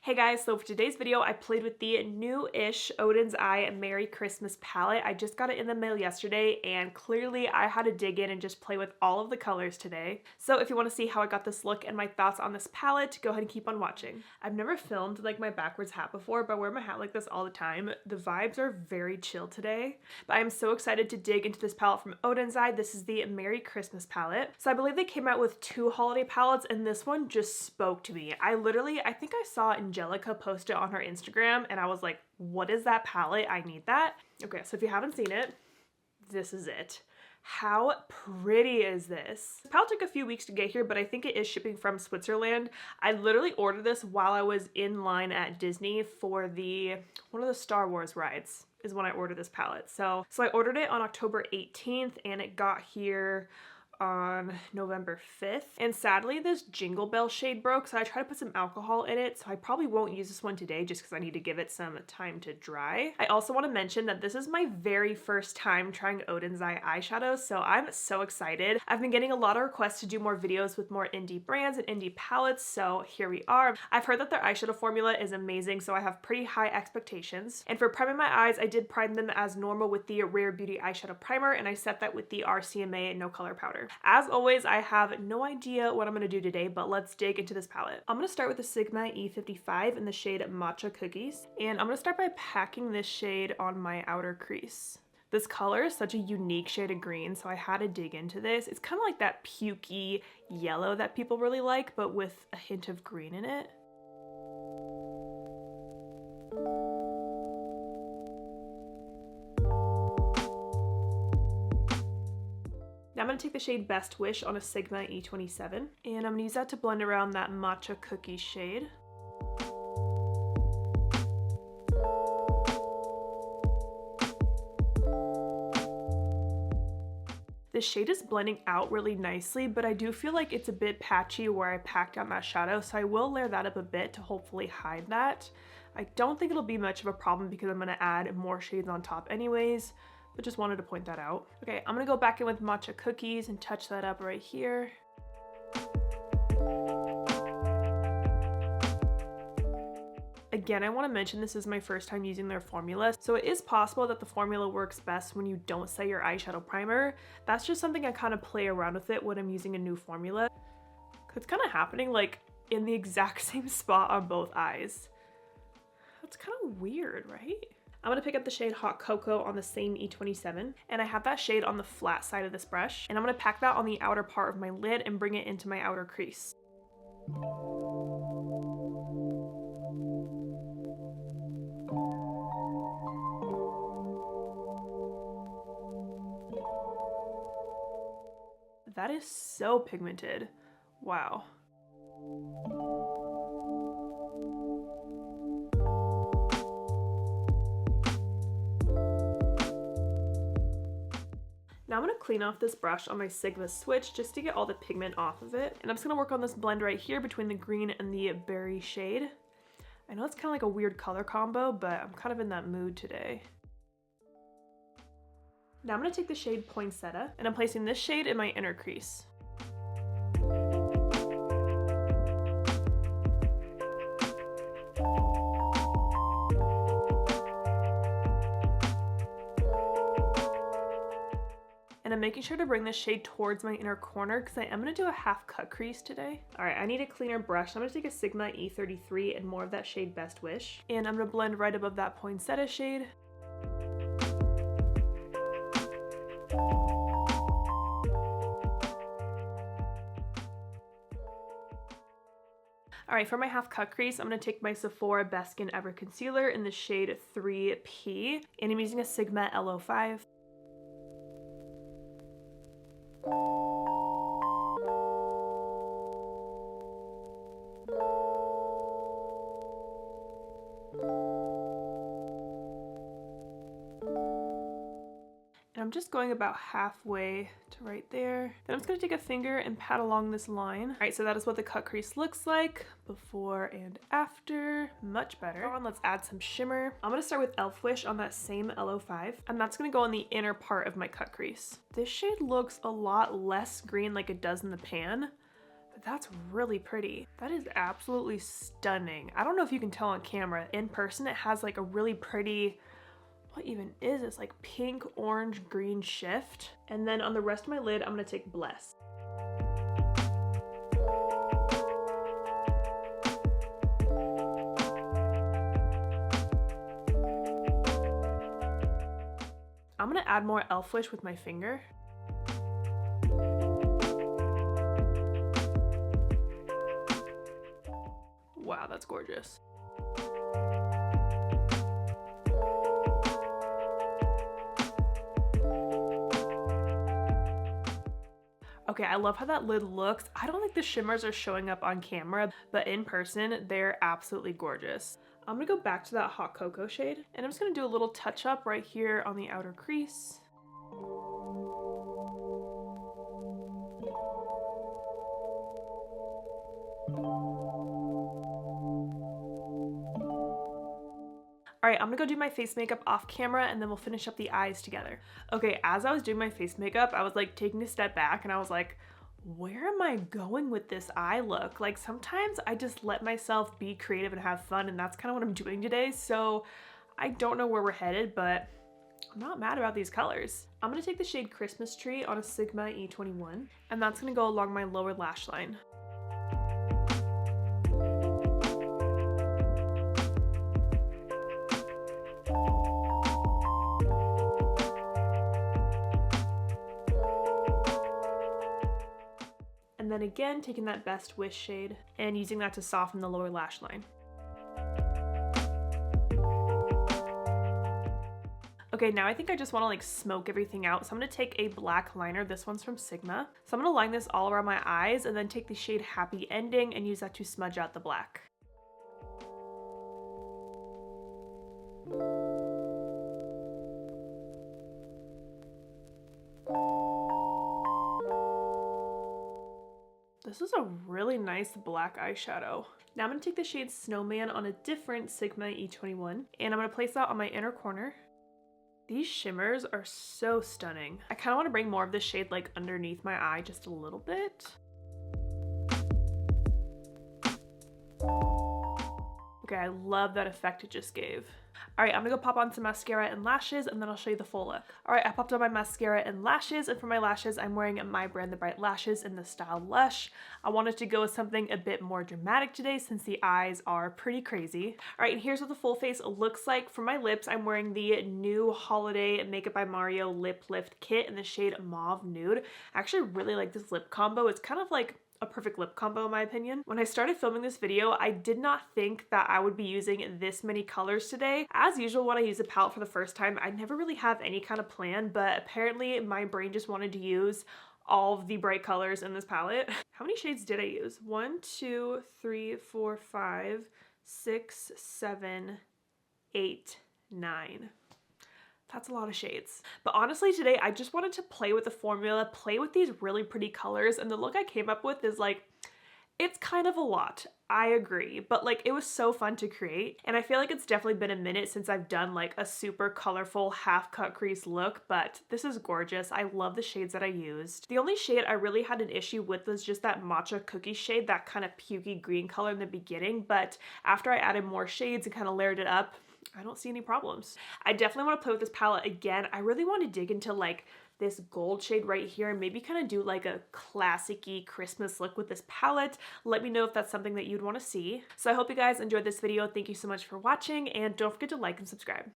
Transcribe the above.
Hey guys, so for today's video, I played with the new-ish Odens Eye Merry Christmas palette. I just got it in the mail yesterday, and clearly I had to dig in and just play with all of the colors today. So if you want to see how I got this look and my thoughts on this palette, go ahead and keep on watching. I've never filmed like my backwards hat before, but I wear my hat like this all the time. The vibes are very chill today, but I am so excited to dig into this palette from Odens Eye. This is the Merry Christmas palette. So I believe they came out with 2 holiday palettes, and this one just spoke to me. I think I saw Angelica post it on her Instagram and I was like, what is that palette? I need that. Okay, so if you haven't seen it, this is it. How pretty is this? The palette took a few weeks to get here, but I think it is shipping from Switzerland. I literally ordered this while I was in line at Disney for one of the Star Wars rides is when I ordered this palette. So I ordered it on October 18th and it got here on November 5th, and sadly this Jingle Bell shade broke, so I tried to put some alcohol in it, so I probably won't use this one today just because I need to give it some time to dry. I also want to mention that this is my very first time trying Odens Eye eyeshadow, so I'm so excited. I've been getting a lot of requests to do more videos with more indie brands and indie palettes, so here we are. I've heard that their eyeshadow formula is amazing, so I have pretty high expectations. And for priming my eyes, I did prime them as normal with the Rare Beauty eyeshadow primer, and I set that with the RCMA no color powder. As always, I have no idea what I'm going to do today, but let's dig into this palette. I'm going to start with the Sigma E55 in the shade Matcha Cookies, and I'm going to start by packing this shade on my outer crease. This color is such a unique shade of green, so I had to dig into this. It's kind of like that pukey yellow that people really like, but with a hint of green in it. Now I'm going to take the shade Best Wish on a Sigma E27, and I'm going to use that to blend around that Matcha Cookie shade. This shade is blending out really nicely, but I do feel like it's a bit patchy where I packed out that shadow, so I will layer that up a bit to hopefully hide that. I don't think it'll be much of a problem because I'm going to add more shades on top anyways, but just wanted to point that out. Okay, I'm gonna go back in with Matcha Cookies and touch that up right here. Again, I want to mention this is my first time using their formula, so it is possible that the formula works best when you don't set your eyeshadow primer. That's just something I kind of play around with it when I'm using a new formula. It's kind of happening like in the exact same spot on both eyes. That's kind of weird, right? I'm going to pick up the shade Hot Cocoa on the same E27, and I have that shade on the flat side of this brush, and I'm going to pack that on the outer part of my lid and bring it into my outer crease. That is so pigmented. Wow. Now I'm going to clean off this brush on my Sigma switch just to get all the pigment off of it. And I'm just going to work on this blend right here between the green and the berry shade. I know it's kind of like a weird color combo, but I'm kind of in that mood today. Now I'm going to take the shade Poinsettia, and I'm placing this shade in my inner crease. And I'm making sure to bring this shade towards my inner corner because I am going to do a half cut crease today. Alright, I need a cleaner brush, so I'm going to take a Sigma E33 and more of that shade Best Wish. And I'm going to blend right above that Poinsettia shade. Alright, for my half cut crease, I'm going to take my Sephora Best Skin Ever Concealer in the shade 3P, and I'm using a Sigma L05. And I'm just going about halfway to right there. Then I'm just gonna take a finger and pat along this line. All right, so that is what the cut crease looks like before and after. Much better. Now let's add some shimmer. I'm gonna start with Elf Wish on that same L05, and that's gonna go on the inner part of my cut crease. This shade looks a lot less green like it does in the pan, That's really pretty. That is absolutely stunning. I don't know if you can tell on camera. In person, it has like a really pretty, what even is this? Like pink, orange, green shift. And then on the rest of my lid, I'm gonna take Bless. I'm gonna add more Elfish with my finger. Wow, that's gorgeous. Okay, I love how that lid looks. I don't think the shimmers are showing up on camera, but in person, they're absolutely gorgeous. I'm gonna go back to that hot cocoa shade, and I'm just gonna do a little touch up right here on the outer crease. All right, I'm gonna go do my face makeup off camera and then we'll finish up the eyes together. Okay, as I was doing my face makeup, I was like taking a step back and I was like, where am I going with this eye look? Like sometimes I just let myself be creative and have fun, and that's kind of what I'm doing today. So I don't know where we're headed, but I'm not mad about these colors. I'm gonna take the shade Christmas Tree on a Sigma E21, and that's gonna go along my lower lash line. And then again, taking that Best Wish shade and using that to soften the lower lash line. Okay, now I think I just want to like smoke everything out. So I'm going to take a black liner. This one's from Sigma. So I'm going to line this all around my eyes and then take the shade Happy Ending and use that to smudge out the black. This is a really nice black eyeshadow. Now I'm going to take the shade Snowman on a different Sigma E21, and I'm going to place that on my inner corner. These shimmers are so stunning. I kind of want to bring more of this shade like underneath my eye just a little bit. Okay, I love that effect it just gave. All right, I'm gonna go pop on some mascara and lashes, and then I'll show you the full look. All right, I popped on my mascara and lashes, and for my lashes, I'm wearing my brand The Bright Lashes in the style Lush. I wanted to go with something a bit more dramatic today since the eyes are pretty crazy. All right, and here's what the full face looks like. For my lips, I'm wearing the new Holiday Makeup by Mario Lip Lift Kit in the shade Mauve Nude. I actually really like this lip combo. It's kind of like a perfect lip combo in my opinion. When I started filming this video, I did not think that I would be using this many colors today. As usual, when I use a palette for the first time, I never really have any kind of plan, but apparently my brain just wanted to use all of the bright colors in this palette. How many shades did I use? 1, 2, 3, 4, 5, 6, 7, 8, 9. That's a lot of shades. But honestly, today I just wanted to play with the formula, play with these really pretty colors, and the look I came up with is like, it's kind of a lot. I agree, but like it was so fun to create, and I feel like it's definitely been a minute since I've done like a super colorful half cut crease look, but this is gorgeous. I love the shades that I used. The only shade I really had an issue with was just that matcha cookie shade, that kind of pukey green color in the beginning, but after I added more shades and kind of layered it up, I don't see any problems. I definitely want to play with this palette again. I really want to dig into like this gold shade right here and maybe kind of do like a classic-y Christmas look with this palette. Let me know if that's something that you'd want to see. So I hope you guys enjoyed this video. Thank you so much for watching, and don't forget to like and subscribe.